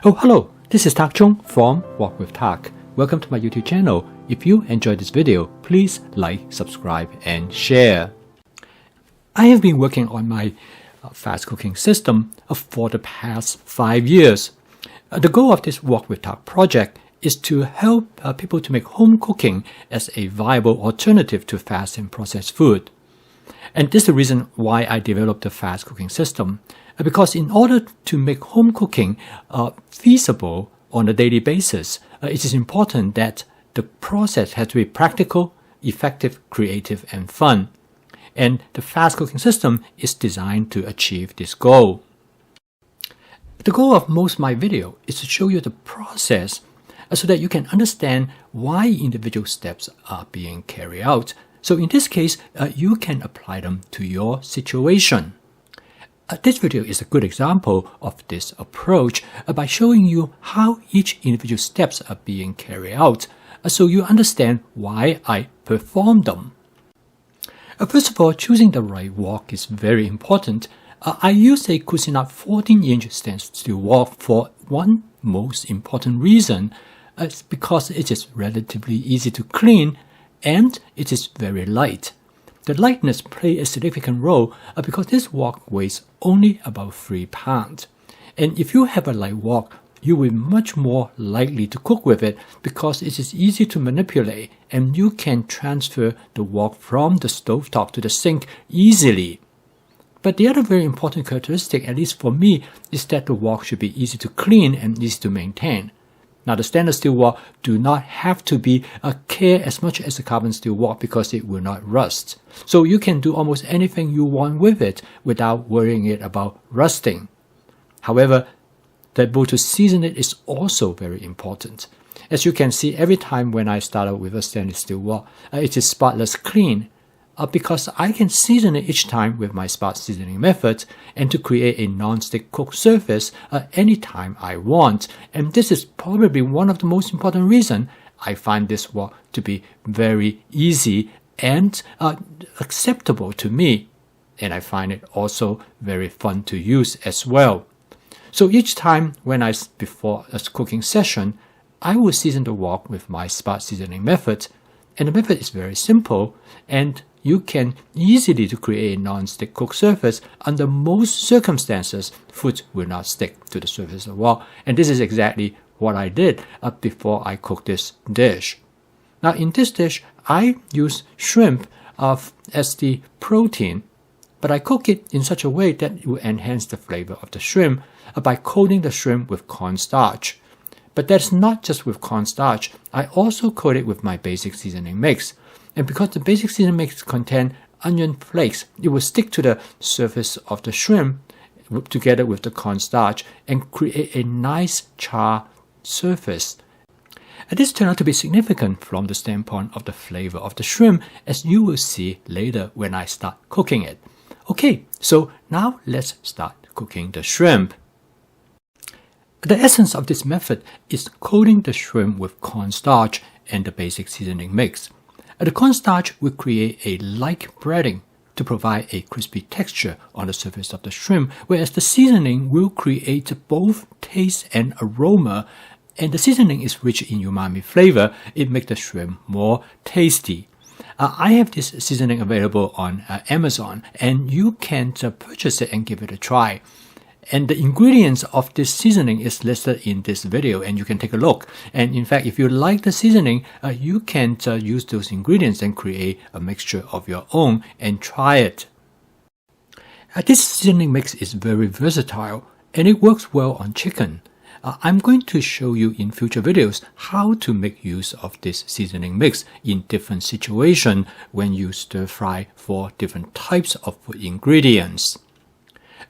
Oh, hello, this is Tak Chung from Walk with Tak. Welcome to my YouTube channel. If you enjoyed this video, please like, subscribe, and share. I have been working on my fast cooking system for the past 5 years. The goal of this Walk with Tak project is to help people to make home cooking as a viable alternative to fast and processed food. And this is the reason why I developed the fast cooking system. Because in order to make home cooking feasible on a daily basis, it is important that the process has to be practical, effective, creative, and fun. And the fast cooking system is designed to achieve this goal. The goal of most of my video is to show you the process so that you can understand why individual steps are being carried out. So in this case, you can apply them to your situation. This video is a good example of this approach by showing you how each individual steps are being carried out so you understand why I perform them. First of all, choosing the right wok is very important. I use a Cuisinart 14-inch stainless steel wok for one most important reason. It's because it is relatively easy to clean and it is very light. The lightness plays a significant role because this wok weighs only about 3 pounds. And if you have a light wok, you will be much more likely to cook with it because it is easy to manipulate and you can transfer the wok from the stovetop to the sink easily. But the other very important characteristic, at least for me, is that the wok should be easy to clean and easy to maintain. Now, the stainless steel wok do not have to be cared as much as the carbon steel wok because it will not rust. So you can do almost anything you want with it without worrying it about rusting. However, the ability to season it is also very important. As you can see, every time when I start out with a stainless steel wok, it is spotless clean. Because I can season it each time with my spot seasoning method and to create a non-stick cooked surface anytime I want. And this is probably one of the most important reasons I find this wok to be very easy and acceptable to me. And I find it also very fun to use as well. So each time before a cooking session, I will season the wok with my spot seasoning method. And the method is very simple and you can easily to create a non-stick cooked surface. Under most circumstances, food will not stick to the surface of the wok. And this is exactly what I did before I cooked this dish. Now in this dish, I use shrimp as the protein, but I cook it in such a way that it will enhance the flavor of the shrimp by coating the shrimp with cornstarch. But that's not just with cornstarch. I also coat it with my basic seasoning mix. And because the basic seasoning mix contains onion flakes, it will stick to the surface of the shrimp together with the cornstarch and create a nice char surface. And this turned out to be significant from the standpoint of the flavor of the shrimp, as you will see later when I start cooking it. Okay, so now let's start cooking the shrimp. The essence of this method is coating the shrimp with cornstarch and the basic seasoning mix. The cornstarch will create a light breading to provide a crispy texture on the surface of the shrimp, whereas the seasoning will create both taste and aroma, and the seasoning is rich in umami flavor. It makes the shrimp more tasty. I have this seasoning available on Amazon, and you can purchase it and give it a try. And the ingredients of this seasoning is listed in this video and you can take a look. And in fact, if you like the seasoning, you can use those ingredients and create a mixture of your own and try it. This seasoning mix is very versatile and it works well on chicken. I'm going to show you in future videos how to make use of this seasoning mix in different situations when you stir fry for different types of food ingredients.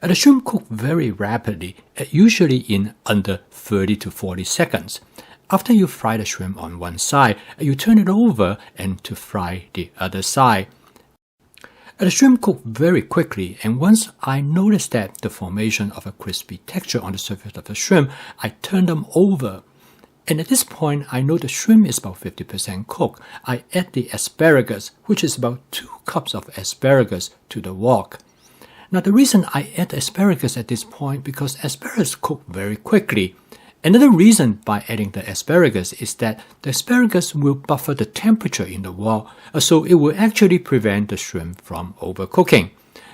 The shrimp cook very rapidly, usually in under 30 to 40 seconds. After you fry the shrimp on one side, you turn it over and to fry the other side. The shrimp cook very quickly, and once I notice that the formation of a crispy texture on the surface of the shrimp, I turn them over. And at this point, I know the shrimp is about 50% cooked. I add the asparagus, which is about 2 cups of asparagus, to the wok. Now the reason I add asparagus at this point because asparagus cook very quickly Another reason by adding the asparagus is that the asparagus will buffer the temperature in the wok, so it will actually prevent the shrimp from overcooking.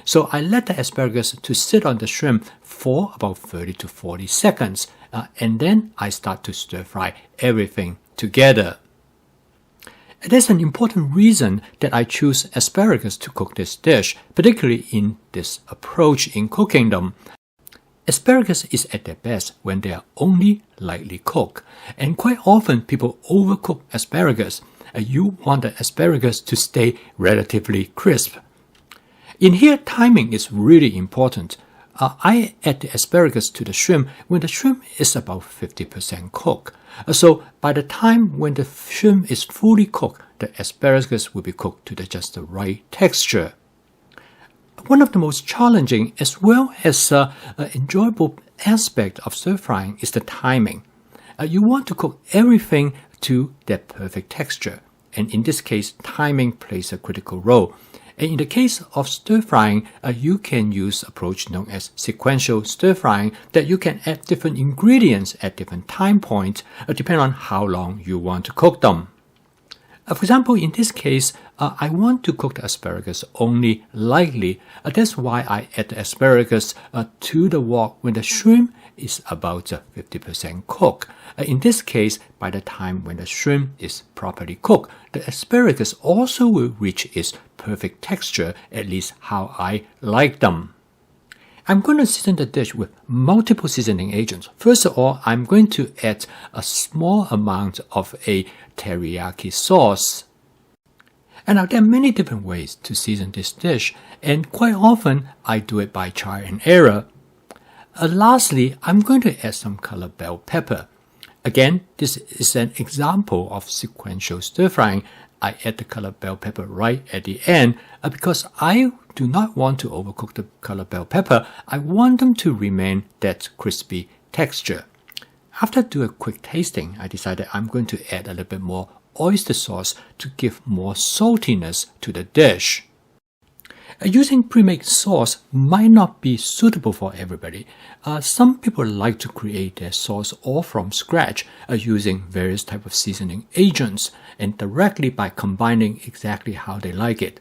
So I let the asparagus to sit on the shrimp for about 30 to 40 seconds, and then I start to stir fry everything together. There's an important reason that I choose asparagus to cook this dish, particularly in this approach in cooking them. Asparagus is at their best when they are only lightly cooked, and quite often people overcook asparagus. You want the asparagus to stay relatively crisp. In here, timing is really important. I add the asparagus to the shrimp when the shrimp is about 50% cooked. So by the time when the shrimp is fully cooked, the asparagus will be cooked to just the right texture. One of the most challenging as well as enjoyable aspect of stir frying is the timing. You want to cook everything to that perfect texture, and in this case, timing plays a critical role. And in the case of stir frying, you can use an approach known as sequential stir frying, that you can add different ingredients at different time points, depending on how long you want to cook them. For example, in this case, I want to cook the asparagus only lightly. That's why I add the asparagus to the wok when the shrimp is about 50% cooked. In this case, by the time when the shrimp is properly cooked, the asparagus also will reach its perfect texture, at least how I like them. I'm going to season the dish with multiple seasoning agents. First of all, I'm going to add a small amount of a teriyaki sauce. And now there are many different ways to season this dish, and quite often I do it by trial and error. Lastly, I'm going to add some colored bell pepper. Again, this is an example of sequential stir frying. I add the colored bell pepper right at the end because I do not want to overcook the colored bell pepper. I want them to remain that crispy texture. After doing a quick tasting, I decided I'm going to add a little bit more oyster sauce to give more saltiness to the dish. Using pre-made sauce might not be suitable for everybody. Some people like to create their sauce all from scratch using various types of seasoning agents and directly by combining exactly how they like it.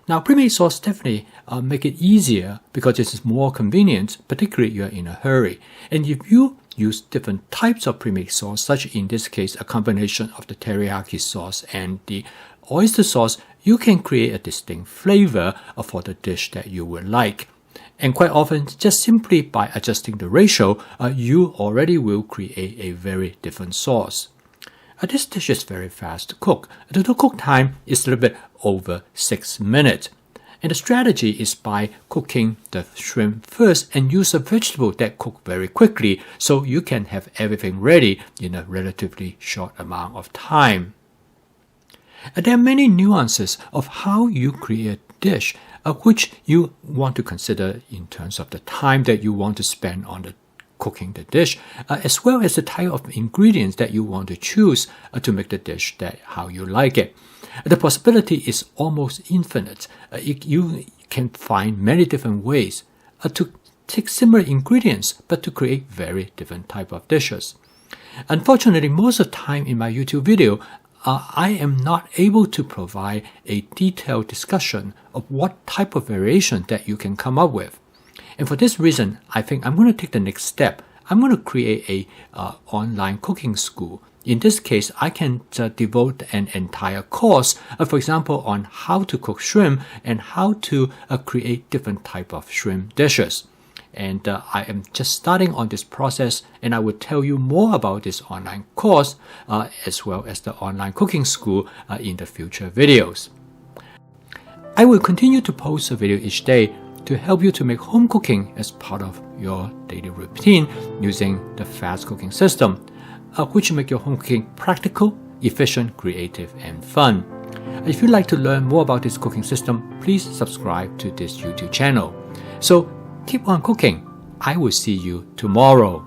Now, pre-made sauce definitely make it easier because it is more convenient, particularly if you're in a hurry. And if you use different types of pre-made sauce, such in this case a combination of the teriyaki sauce and the oyster sauce, you can create a distinct flavor for the dish that you would like. And quite often, just simply by adjusting the ratio, you already will create a very different sauce. This dish is very fast to cook. The total cook time is a little bit over 6 minutes. And the strategy is by cooking the shrimp first and use a vegetable that cook very quickly so you can have everything ready in a relatively short amount of time. There are many nuances of how you create a dish which you want to consider in terms of the time that you want to spend on cooking the dish, as well as the type of ingredients that you want to choose to make the dish how you like it. The possibility is almost infinite. You can find many different ways to take similar ingredients but to create very different type of dishes. Unfortunately, most of the time in my YouTube video, I am not able to provide a detailed discussion of what type of variation that you can come up with. And for this reason, I think I'm going to take the next step. I'm going to create a online cooking school. In this case, I can devote an entire course, for example, on how to cook shrimp and how to create different type of shrimp dishes. And I am just starting on this process, and I will tell you more about this online course as well as the online cooking school in the future videos. I will continue to post a video each day to help you to make home cooking as part of your daily routine using the fast cooking system, which will make your home cooking practical, efficient, creative, and fun. If you'd like to learn more about this cooking system, please subscribe to this YouTube channel. So keep on cooking. I will see you tomorrow.